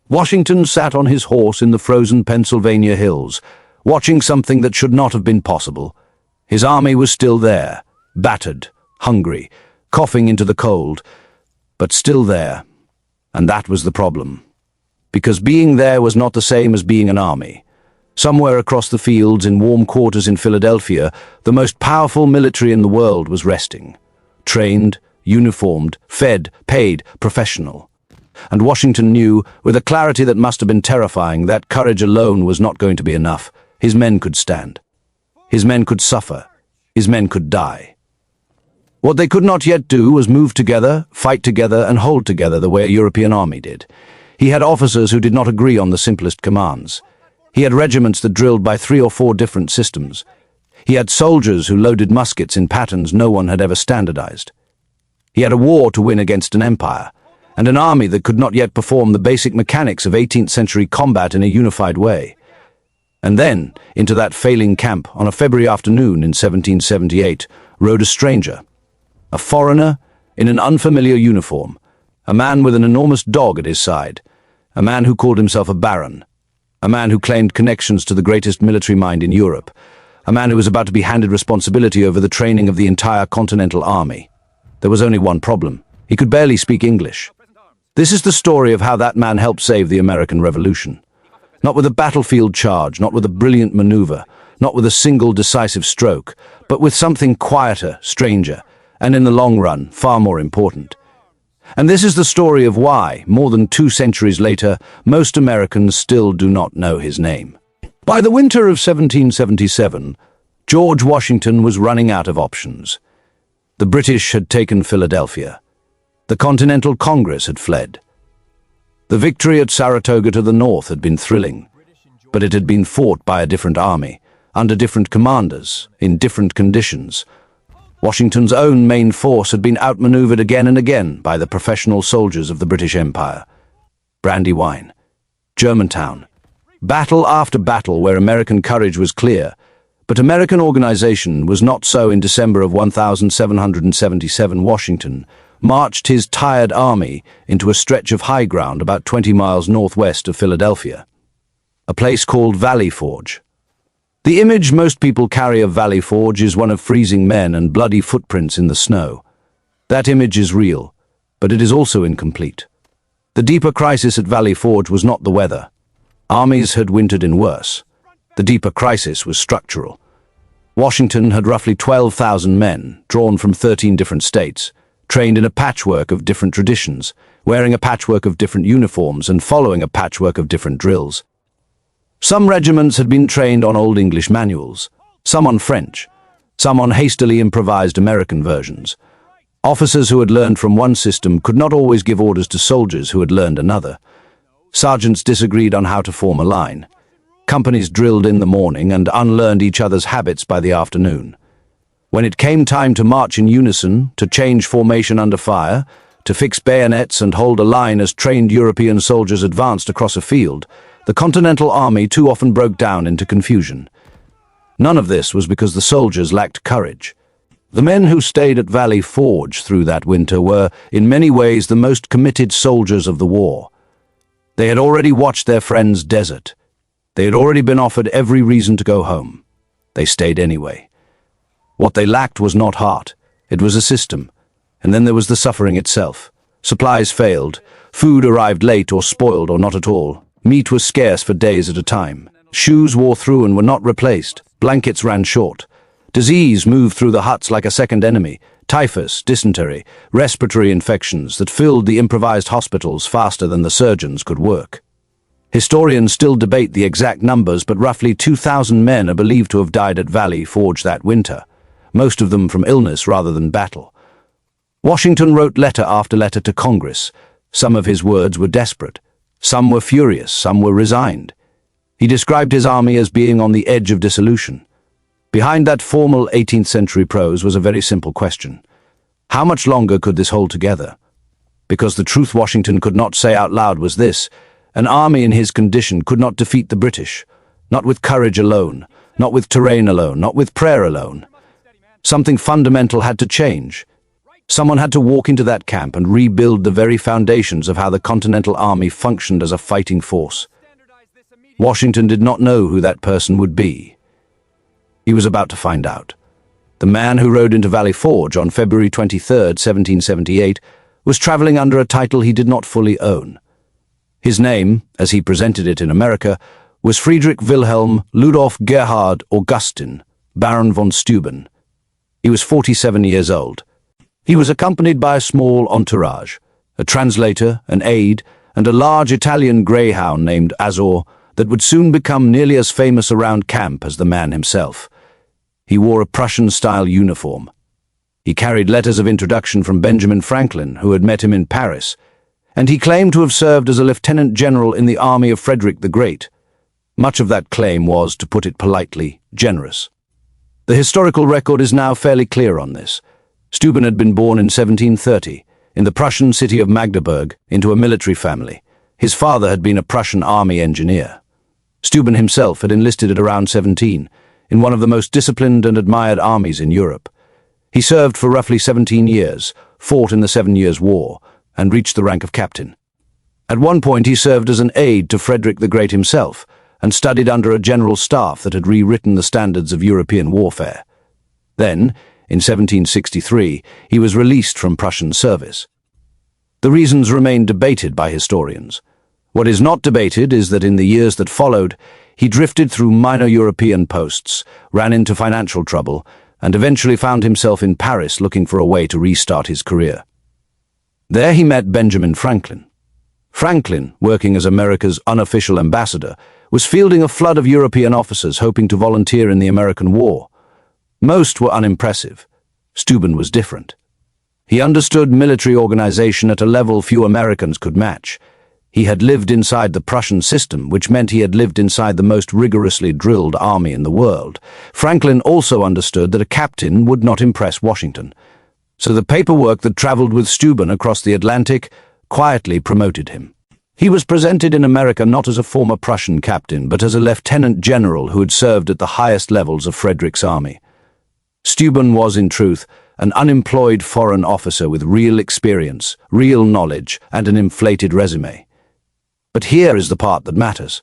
Washington sat on his horse in the frozen Pennsylvania hills, watching something that should not have been possible. His army was still there, battered, hungry, coughing into the cold, but still there. And that was the problem. Because being there was not the same as being an army. Somewhere across the fields in warm quarters in Philadelphia, the most powerful military in the world was resting. Trained, uniformed, fed, paid, professional. And Washington knew, with a clarity that must have been terrifying, that courage alone was not going to be enough. His men could stand. His men could suffer. His men could die. What they could not yet do was move together, fight together, and hold together the way a European army did. He had officers who did not agree on the simplest commands. He had regiments that drilled by 3 or 4 different systems. He had soldiers who loaded muskets in patterns no one had ever standardized. He had a war to win against an empire, and an army that could not yet perform the basic mechanics of 18th century combat in a unified way. And then, into that failing camp on a February afternoon in 1778, rode a stranger. A foreigner in an unfamiliar uniform, a man with an enormous dog at his side, a man who called himself a baron, a man who claimed connections to the greatest military mind in Europe, a man who was about to be handed responsibility over the training of the entire Continental Army. There was only one problem. He could barely speak English. This is the story of how that man helped save the American Revolution. Not with a battlefield charge, not with a brilliant maneuver, not with a single decisive stroke, but with something quieter, stranger, and in the long run, far more important. And this is the story of why, more than 2 centuries later, most Americans still do not know his name. By the winter of 1777, George Washington was running out of options. The British had taken Philadelphia. The Continental Congress had fled. The victory at Saratoga to the north had been thrilling, but it had been fought by a different army, under different commanders, in different conditions. Washington's own main force had been outmaneuvered again and again by the professional soldiers of the British Empire. Brandywine, Germantown, battle after battle where American courage was clear, but American organization was not so. In December of 1777, Washington marched his tired army into a stretch of high ground about 20 miles northwest of Philadelphia, a place called Valley Forge. The image most people carry of Valley Forge is one of freezing men and bloody footprints in the snow. That image is real, but it is also incomplete. The deeper crisis at Valley Forge was not the weather. Armies had wintered in worse. The deeper crisis was structural. Washington had roughly 12,000 men, drawn from 13 different states, trained in a patchwork of different traditions, wearing a patchwork of different uniforms and following a patchwork of different drills. Some regiments had been trained on Old English manuals, some on French, some on hastily improvised American versions. Officers who had learned from one system could not always give orders to soldiers who had learned another. Sergeants disagreed on how to form a line. Companies drilled in the morning and unlearned each other's habits by the afternoon. When it came time to march in unison, to change formation under fire, to fix bayonets and hold a line as trained European soldiers advanced across a field, the Continental Army too often broke down into confusion. None of this was because the soldiers lacked courage. The men who stayed at Valley Forge through that winter were, in many ways, the most committed soldiers of the war. They had already watched their friends desert. They had already been offered every reason to go home. They stayed anyway. What they lacked was not heart. It was a system. And then there was the suffering itself. Supplies failed. Food arrived late or spoiled or not at all. Meat was scarce for days at a time. Shoes wore through and were not replaced. Blankets ran short. Disease moved through the huts like a second enemy. Typhus, dysentery, respiratory infections that filled the improvised hospitals faster than the surgeons could work. Historians still debate the exact numbers, but roughly 2,000 men are believed to have died at Valley Forge that winter, most of them from illness rather than battle. Washington wrote letter after letter to Congress. Some of his words were desperate. Some were furious, some were resigned. He described his army as being on the edge of dissolution. Behind that formal 18th century prose was a very simple question. How much longer could this hold together? Because the truth Washington could not say out loud was this: an army in his condition could not defeat the British, not with courage alone, not with terrain alone, not with prayer alone. Something fundamental had to change. Someone had to walk into that camp and rebuild the very foundations of how the Continental Army functioned as a fighting force. Washington did not know who that person would be. He was about to find out. The man who rode into Valley Forge on February 23, 1778, was traveling under a title he did not fully own. His name, as he presented it in America, was Friedrich Wilhelm Ludolf Gerhard Augustin, Baron von Steuben. He was 47 years old. He was accompanied by a small entourage, a translator, an aide, and a large Italian greyhound named Azor that would soon become nearly as famous around camp as the man himself. He wore a Prussian-style uniform. He carried letters of introduction from Benjamin Franklin, who had met him in Paris, and he claimed to have served as a lieutenant general in the army of Frederick the Great. Much of that claim was, to put it politely, generous. The historical record is now fairly clear on this. Steuben had been born in 1730, in the Prussian city of Magdeburg, into a military family. His father had been a Prussian army engineer. Steuben himself had enlisted at around 17, in one of the most disciplined and admired armies in Europe. He served for roughly 17 years, fought in the 7 Years' War, and reached the rank of captain. At one point he served as an aide to Frederick the Great himself, and studied under a general staff that had rewritten the standards of European warfare. Then, in 1763, he was released from Prussian service. The reasons remain debated by historians. What is not debated is that in the years that followed, he drifted through minor European posts, ran into financial trouble, and eventually found himself in Paris looking for a way to restart his career. There he met Benjamin Franklin. Franklin, working as America's unofficial ambassador, was fielding a flood of European officers hoping to volunteer in the American War. Most were unimpressive. Steuben was different. He understood military organization at a level few Americans could match. He had lived inside the Prussian system, which meant he had lived inside the most rigorously drilled army in the world. Franklin also understood that a captain would not impress Washington. So the paperwork that traveled with Steuben across the Atlantic quietly promoted him. He was presented in America not as a former Prussian captain, but as a lieutenant general who had served at the highest levels of Frederick's army. Steuben was, in truth, an unemployed foreign officer with real experience, real knowledge, and an inflated resume. But here is the part that matters.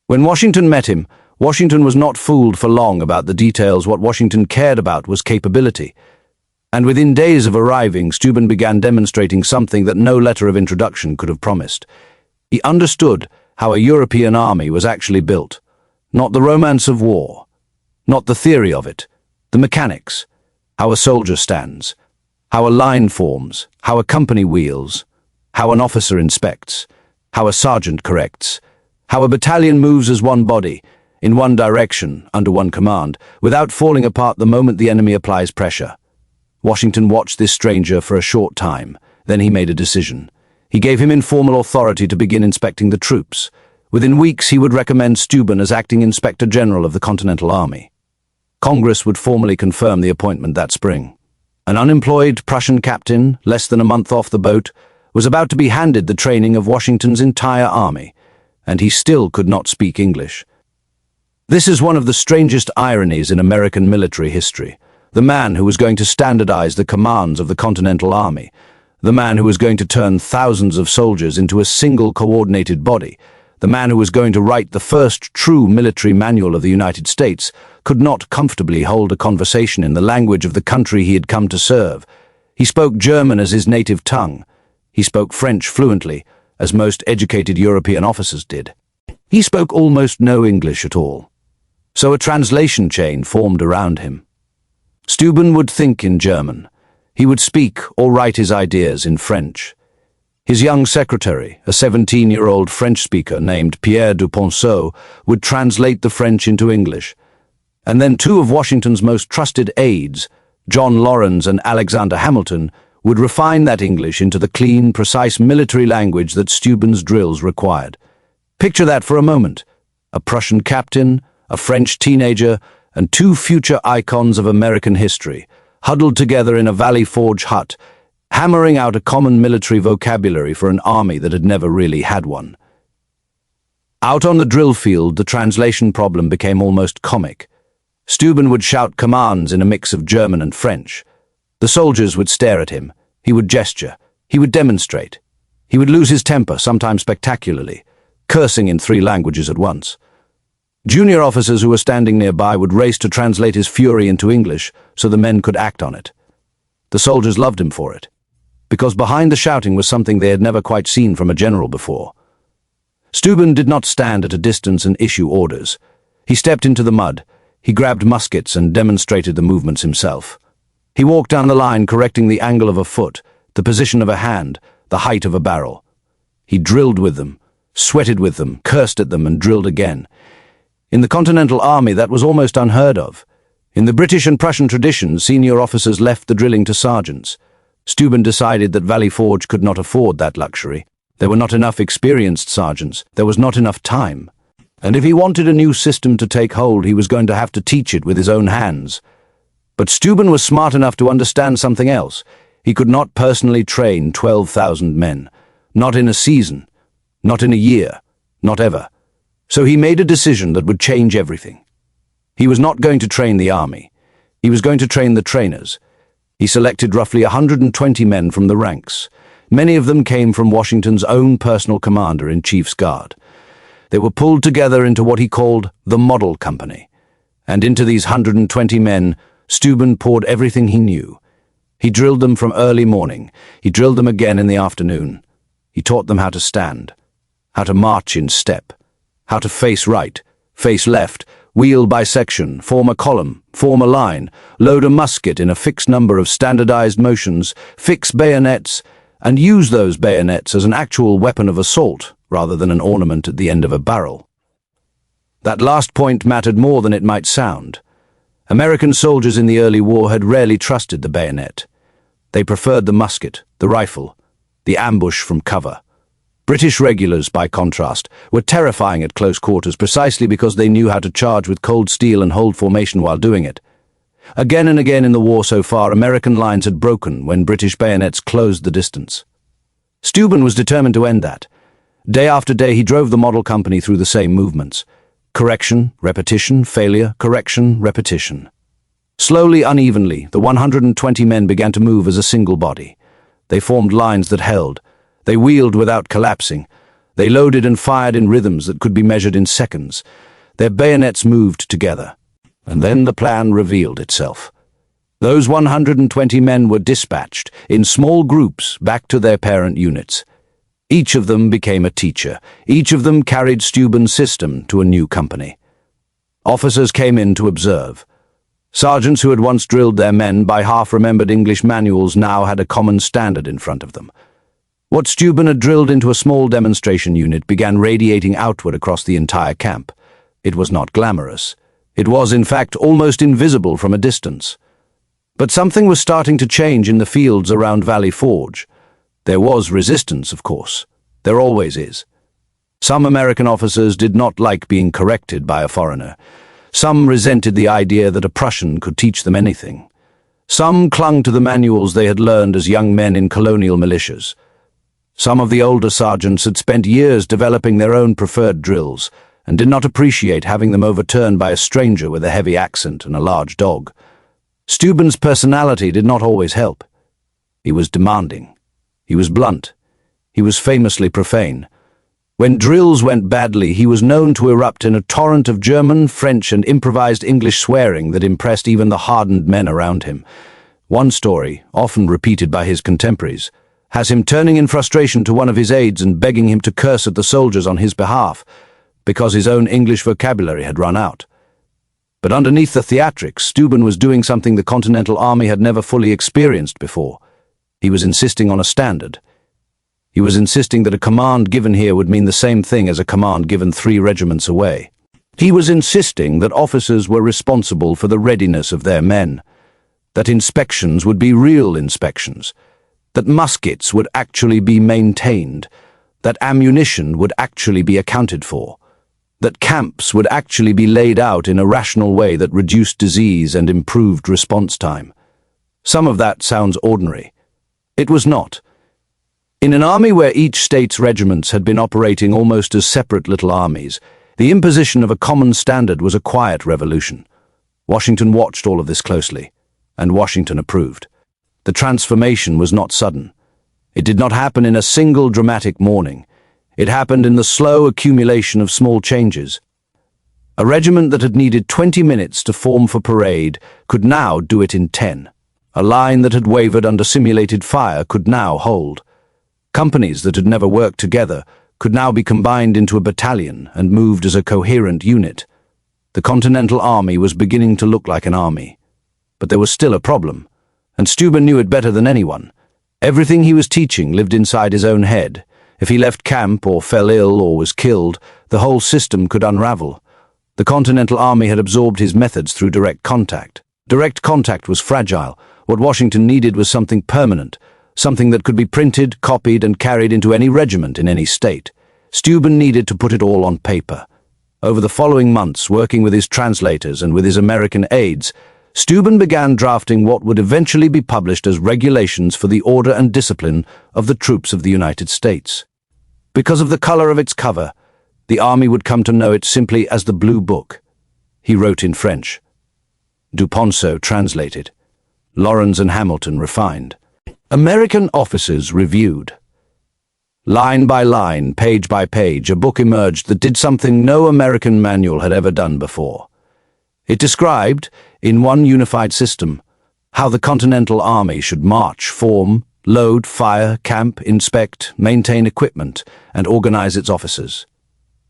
When Washington met him, Washington was not fooled for long about the details. What Washington cared about was capability. And within days of arriving, Steuben began demonstrating something that no letter of introduction could have promised. He understood how a European army was actually built. Not the romance of war, not the theory of it, the mechanics, how a soldier stands, how a line forms, how a company wheels, how an officer inspects, how a sergeant corrects, how a battalion moves as one body, in one direction, under one command, without falling apart the moment the enemy applies pressure. Washington watched this stranger for a short time, then he made a decision. He gave him informal authority to begin inspecting the troops. Within weeks he would recommend Steuben as acting Inspector General of the Continental Army. Congress would formally confirm the appointment that spring. An unemployed Prussian captain, less than a month off the boat, was about to be handed the training of Washington's entire army, and he still could not speak English. This is one of the strangest ironies in American military history. The man who was going to standardize the commands of the Continental Army, the man who was going to turn thousands of soldiers into a single coordinated body, the man who was going to write the first true military manual of the United States, could not comfortably hold a conversation in the language of the country he had come to serve. He spoke German as his native tongue. He spoke French fluently, as most educated European officers did. He spoke almost no English at all. So a translation chain formed around him. Steuben would think in German. He would speak or write his ideas in French. His young secretary, a 17-year-old French speaker named Pierre Duponceau, would translate the French into English. And then two of Washington's most trusted aides, John Laurens and Alexander Hamilton, would refine that English into the clean, precise military language that Steuben's drills required. Picture that for a moment. A Prussian captain, a French teenager, and two future icons of American history, huddled together in a Valley Forge hut, hammering out a common military vocabulary for an army that had never really had one. Out on the drill field, the translation problem became almost comic. Steuben would shout commands in a mix of German and French. The soldiers would stare at him. He would gesture. He would demonstrate. He would lose his temper, sometimes spectacularly, cursing in 3 languages at once. Junior officers who were standing nearby would race to translate his fury into English so the men could act on it. The soldiers loved him for it, because behind the shouting was something they had never quite seen from a general before. Steuben did not stand at a distance and issue orders. He stepped into the mud. He grabbed muskets and demonstrated the movements himself. He walked down the line, correcting the angle of a foot, the position of a hand, the height of a barrel. He drilled with them, sweated with them, cursed at them, and drilled again. In the Continental Army, that was almost unheard of. In the British and Prussian tradition, senior officers left the drilling to sergeants. Steuben decided that Valley Forge could not afford that luxury. There were not enough experienced sergeants. There was not enough time. And if he wanted a new system to take hold, he was going to have to teach it with his own hands. But Steuben was smart enough to understand something else. He could not personally train 12,000 men. Not in a season. Not in a year. Not ever. So he made a decision that would change everything. He was not going to train the army. He was going to train the trainers. He selected roughly 120 men from the ranks. Many of them came from Washington's own personal commander-in-chief's guard. They were pulled together into what he called the Model Company. And into these 120 men, Steuben poured everything he knew. He drilled them from early morning. He drilled them again in the afternoon. He taught them how to stand, how to march in step, how to face right, face left, wheel by section, form a column, form a line, load a musket in a fixed number of standardized motions, fix bayonets, and use those bayonets as an actual weapon of assault rather than an ornament at the end of a barrel. That last point mattered more than it might sound. American soldiers in the early war had rarely trusted the bayonet. They preferred the musket, the rifle, the ambush from cover. British regulars, by contrast, were terrifying at close quarters precisely because they knew how to charge with cold steel and hold formation while doing it. Again and again in the war so far, American lines had broken when British bayonets closed the distance. Steuben was determined to end that. Day after day he drove the Model Company through the same movements. Correction, repetition, failure, correction, repetition. Slowly, unevenly, the 120 men began to move as a single body. They formed lines that held. They wheeled without collapsing. They loaded and fired in rhythms that could be measured in seconds. Their bayonets moved together. And then the plan revealed itself. Those 120 men were dispatched in small groups back to their parent units. Each of them became a teacher. Each of them carried Steuben's system to a new company. Officers came in to observe. Sergeants who had once drilled their men by half-remembered English manuals now had a common standard in front of them. What Steuben had drilled into a small demonstration unit began radiating outward across the entire camp. It was not glamorous. It was, in fact, almost invisible from a distance. But something was starting to change in the fields around Valley Forge. There was resistance, of course. There always is. Some American officers did not like being corrected by a foreigner. Some resented the idea that a Prussian could teach them anything. Some clung to the manuals they had learned as young men in colonial militias. Some of the older sergeants had spent years developing their own preferred drills and did not appreciate having them overturned by a stranger with a heavy accent and a large dog. Steuben's personality did not always help. He was demanding. He was blunt. He was famously profane. When drills went badly, he was known to erupt in a torrent of German, French, and improvised English swearing that impressed even the hardened men around him. One story, often repeated by his contemporaries, has him turning in frustration to one of his aides and begging him to curse at the soldiers on his behalf, because his own English vocabulary had run out. But underneath the theatrics, Steuben was doing something the Continental Army had never fully experienced before. He was insisting on a standard. He was insisting that a command given here would mean the same thing as a command given 3 regiments away. He was insisting that officers were responsible for the readiness of their men, that inspections would be real inspections, that muskets would actually be maintained, that ammunition would actually be accounted for, that camps would actually be laid out in a rational way that reduced disease and improved response time. Some of that sounds ordinary. It was not. In an army where each state's regiments had been operating almost as separate little armies, the imposition of a common standard was a quiet revolution. Washington watched all of this closely, and Washington approved. The transformation was not sudden. It did not happen in a single dramatic morning. It happened in the slow accumulation of small changes. A regiment that had needed 20 minutes to form for parade could now do it in 10. A line that had wavered under simulated fire could now hold. Companies that had never worked together could now be combined into a battalion and moved as a coherent unit. The Continental Army was beginning to look like an army. But there was still a problem, and Steuben knew it better than anyone. Everything he was teaching lived inside his own head. If he left camp or fell ill or was killed, the whole system could unravel. The Continental Army had absorbed his methods through direct contact. Direct contact was fragile. What Washington needed was something permanent, something that could be printed, copied, and carried into any regiment in any state. Steuben needed to put it all on paper. Over the following months, working with his translators and with his American aides, Steuben began drafting what would eventually be published as regulations for the order and discipline of the troops of the United States. Because of the color of its cover, the army would come to know it simply as the Blue Book. He wrote in French. Duponceau translated. Lawrence and Hamilton refined. American officers reviewed. Line by line, page by page, a book emerged that did something no American manual had ever done before. It described, in one unified system, how the Continental Army should march, form, load, fire, camp, inspect, maintain equipment, and organize its officers.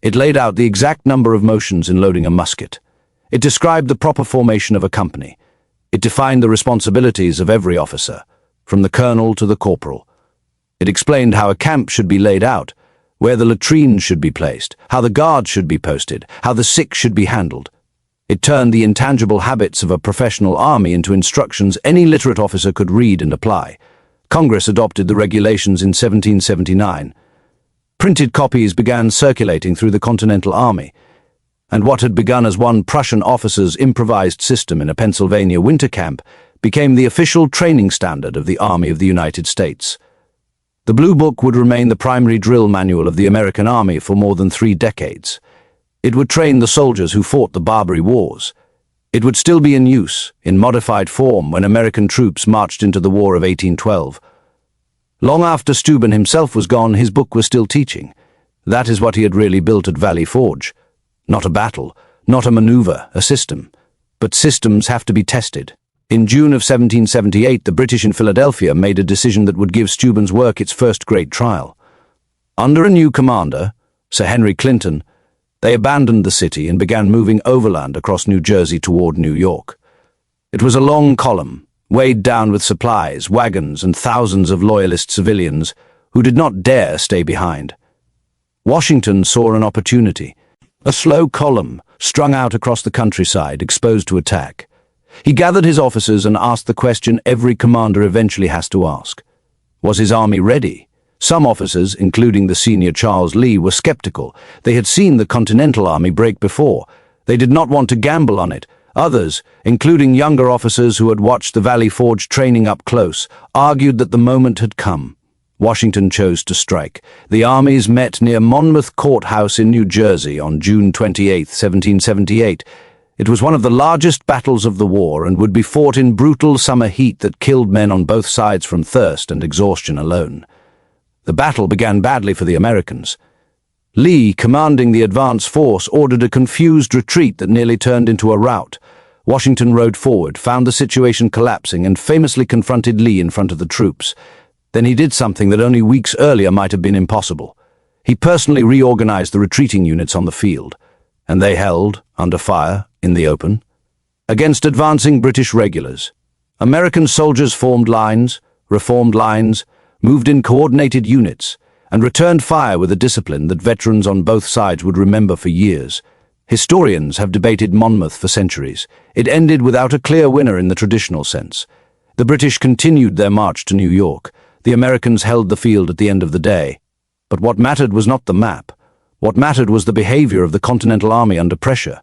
It laid out the exact number of motions in loading a musket. It described the proper formation of a company. It defined the responsibilities of every officer, from the colonel to the corporal. It explained how a camp should be laid out, where the latrines should be placed, how the guards should be posted, how the sick should be handled. It turned the intangible habits of a professional army into instructions any literate officer could read and apply. Congress adopted the regulations in 1779. Printed copies began circulating through the Continental Army, and what had begun as one Prussian officer's improvised system in a Pennsylvania winter camp became the official training standard of the Army of the United States. The Blue Book would remain the primary drill manual of the American Army for more than 3 decades. It would train the soldiers who fought the Barbary Wars. It would still be in use, in modified form, when American troops marched into the War of 1812. Long after Steuben himself was gone, his book was still teaching. That is what he had really built at Valley Forge. Not a battle, not a maneuver, a system. But systems have to be tested. In June of 1778, the British in Philadelphia made a decision that would give Steuben's work its first great trial. Under a new commander, Sir Henry Clinton, they abandoned the city and began moving overland across New Jersey toward New York. It was a long column, weighed down with supplies, wagons, and thousands of loyalist civilians who did not dare stay behind. Washington saw an opportunity. A slow column, strung out across the countryside, exposed to attack. He gathered his officers and asked the question every commander eventually has to ask. Was his army ready? Some officers, including the senior Charles Lee, were skeptical. They had seen the Continental Army break before. They did not want to gamble on it. Others, including younger officers who had watched the Valley Forge training up close, argued that the moment had come. Washington chose to strike. The armies met near Monmouth Courthouse in New Jersey on June 28, 1778. It was one of the largest battles of the war and would be fought in brutal summer heat that killed men on both sides from thirst and exhaustion alone. The battle began badly for the Americans. Lee, commanding the advance force, ordered a confused retreat that nearly turned into a rout. Washington rode forward, found the situation collapsing, and famously confronted Lee in front of the troops. Then he did something that only weeks earlier might have been impossible. He personally reorganized the retreating units on the field, and they held, under fire, in the open, against advancing British regulars. American soldiers formed lines, reformed lines, moved in coordinated units, and returned fire with a discipline that veterans on both sides would remember for years. Historians have debated Monmouth for centuries. It ended without a clear winner in the traditional sense. The British continued their march to New York. The Americans held the field at the end of the day. But what mattered was not the map. What mattered was the behavior of the Continental Army under pressure.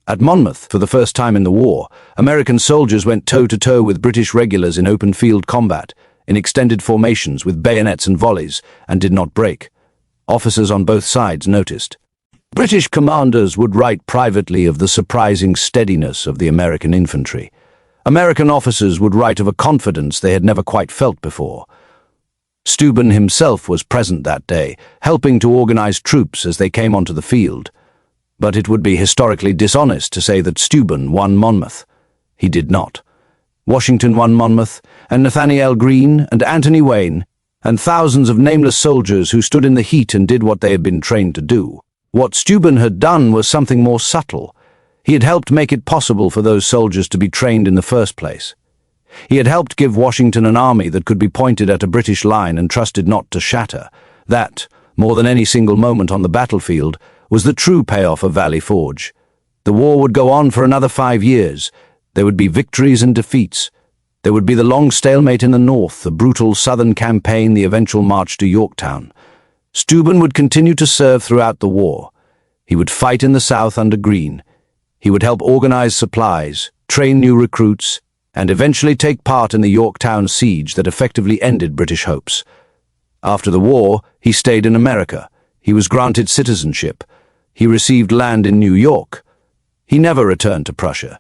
At Monmouth, for the first time in the war, American soldiers went toe-to-toe with British regulars in open field combat, in extended formations with bayonets and volleys, and did not break. Officers on both sides noticed. British commanders would write privately of the surprising steadiness of the American infantry. American officers would write of a confidence they had never quite felt before. Steuben himself was present that day, helping to organize troops as they came onto the field. But it would be historically dishonest to say that Steuben won Monmouth. He did not. Washington won Monmouth, and Nathanael Greene and Anthony Wayne, and thousands of nameless soldiers who stood in the heat and did what they had been trained to do. What Steuben had done was something more subtle. He had helped make it possible for those soldiers to be trained in the first place. He had helped give Washington an army that could be pointed at a British line and trusted not to shatter. That, more than any single moment on the battlefield, was the true payoff of Valley Forge. The war would go on for another 5 years. There would be victories and defeats. There would be the long stalemate in the north, the brutal southern campaign, the eventual march to Yorktown. Steuben would continue to serve throughout the war. He would fight in the south under Greene. He would help organize supplies, train new recruits, and eventually take part in the Yorktown siege that effectively ended British hopes. After the war, he stayed in America. He was granted citizenship. He received land in New York. He never returned to Prussia.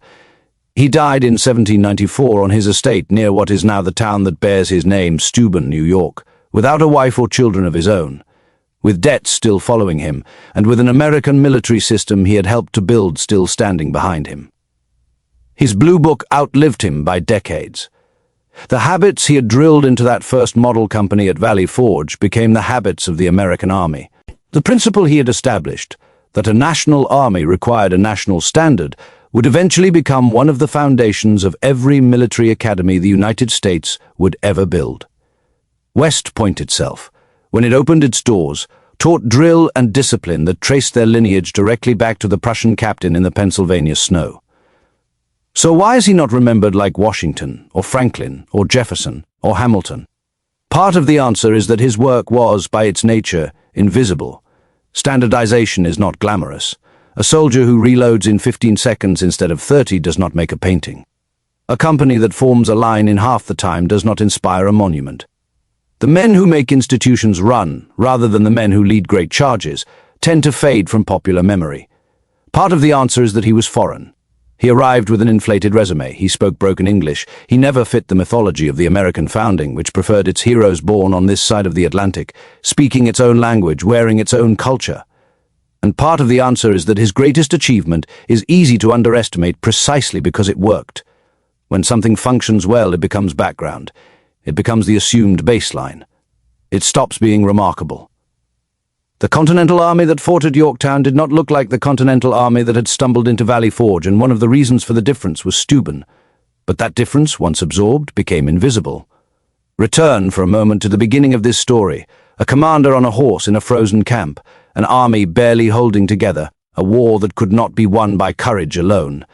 He died in 1794 on his estate near what is now the town that bears his name, Steuben, New York, without a wife or children of his own, with debts still following him, and with an American military system he had helped to build still standing behind him. His Blue Book outlived him by decades. The habits he had drilled into that first model company at Valley Forge became the habits of the American Army. The principle he had established, that a national army required a national standard, would eventually become one of the foundations of every military academy the United States would ever build. West Point itself, when it opened its doors, taught drill and discipline that traced their lineage directly back to the Prussian captain in the Pennsylvania snow. So why is he not remembered like Washington, or Franklin, or Jefferson, or Hamilton? Part of the answer is that his work was, by its nature, invisible. Standardization is not glamorous. A soldier who reloads in 15 seconds instead of 30 does not make a painting. A company that forms a line in half the time does not inspire a monument. The men who make institutions run, rather than the men who lead great charges, tend to fade from popular memory. Part of the answer is that he was foreign. He arrived with an inflated resume. He spoke broken English. He never fit the mythology of the American founding, which preferred its heroes born on this side of the Atlantic, speaking its own language, wearing its own culture. And part of the answer is that his greatest achievement is easy to underestimate precisely because it worked. When something functions well, it becomes background. It becomes the assumed baseline. It stops being remarkable. The Continental Army that fought at Yorktown did not look like the Continental Army that had stumbled into Valley Forge, and one of the reasons for the difference was Steuben. But that difference, once absorbed, became invisible. Return for a moment to the beginning of this story. A commander on a horse in a frozen camp, an army barely holding together, a war that could not be won by courage alone,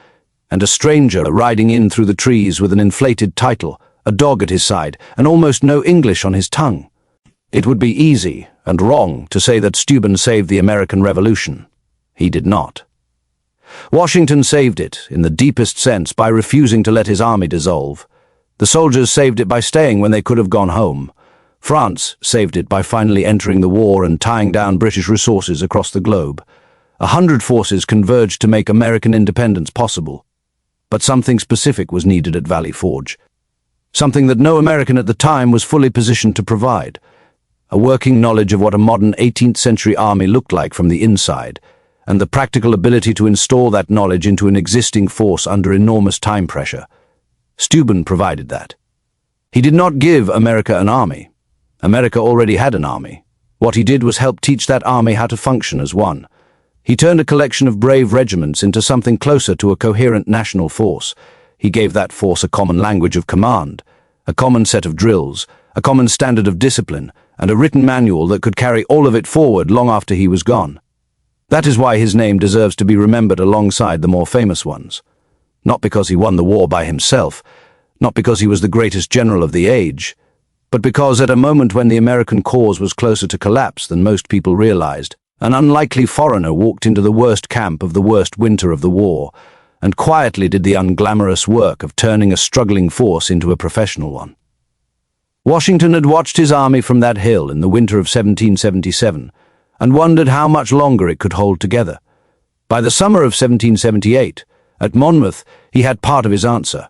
and a stranger riding in through the trees with an inflated title, a dog at his side, and almost no English on his tongue. It would be easy and wrong to say that Steuben saved the American Revolution. He did not. Washington saved it, in the deepest sense, by refusing to let his army dissolve. The soldiers saved it by staying when they could have gone home. France saved it by finally entering the war and tying down British resources across the globe. 100 forces converged to make American independence possible. But something specific was needed at Valley Forge. Something that no American at the time was fully positioned to provide. A working knowledge of what a modern 18th century army looked like from the inside, and the practical ability to install that knowledge into an existing force under enormous time pressure. Steuben provided that. He did not give America an army. America already had an army. What he did was help teach that army how to function as one. He turned a collection of brave regiments into something closer to a coherent national force. He gave that force a common language of command, a common set of drills, a common standard of discipline, and a written manual that could carry all of it forward long after he was gone. That is why his name deserves to be remembered alongside the more famous ones. Not because he won the war by himself, not because he was the greatest general of the age, but because at a moment when the American cause was closer to collapse than most people realized, an unlikely foreigner walked into the worst camp of the worst winter of the war, and quietly did the unglamorous work of turning a struggling force into a professional one. Washington had watched his army from that hill in the winter of 1777, and wondered how much longer it could hold together. By the summer of 1778, at Monmouth, he had part of his answer.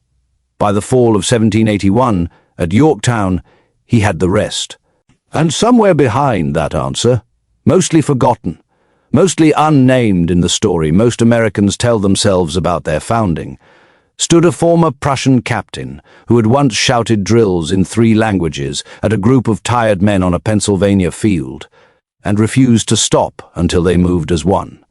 By the fall of 1781, at Yorktown, he had the rest. And somewhere behind that answer, mostly forgotten, mostly unnamed in the story most Americans tell themselves about their founding, stood a former Prussian captain who had once shouted drills in 3 languages at a group of tired men on a Pennsylvania field, and refused to stop until they moved as one.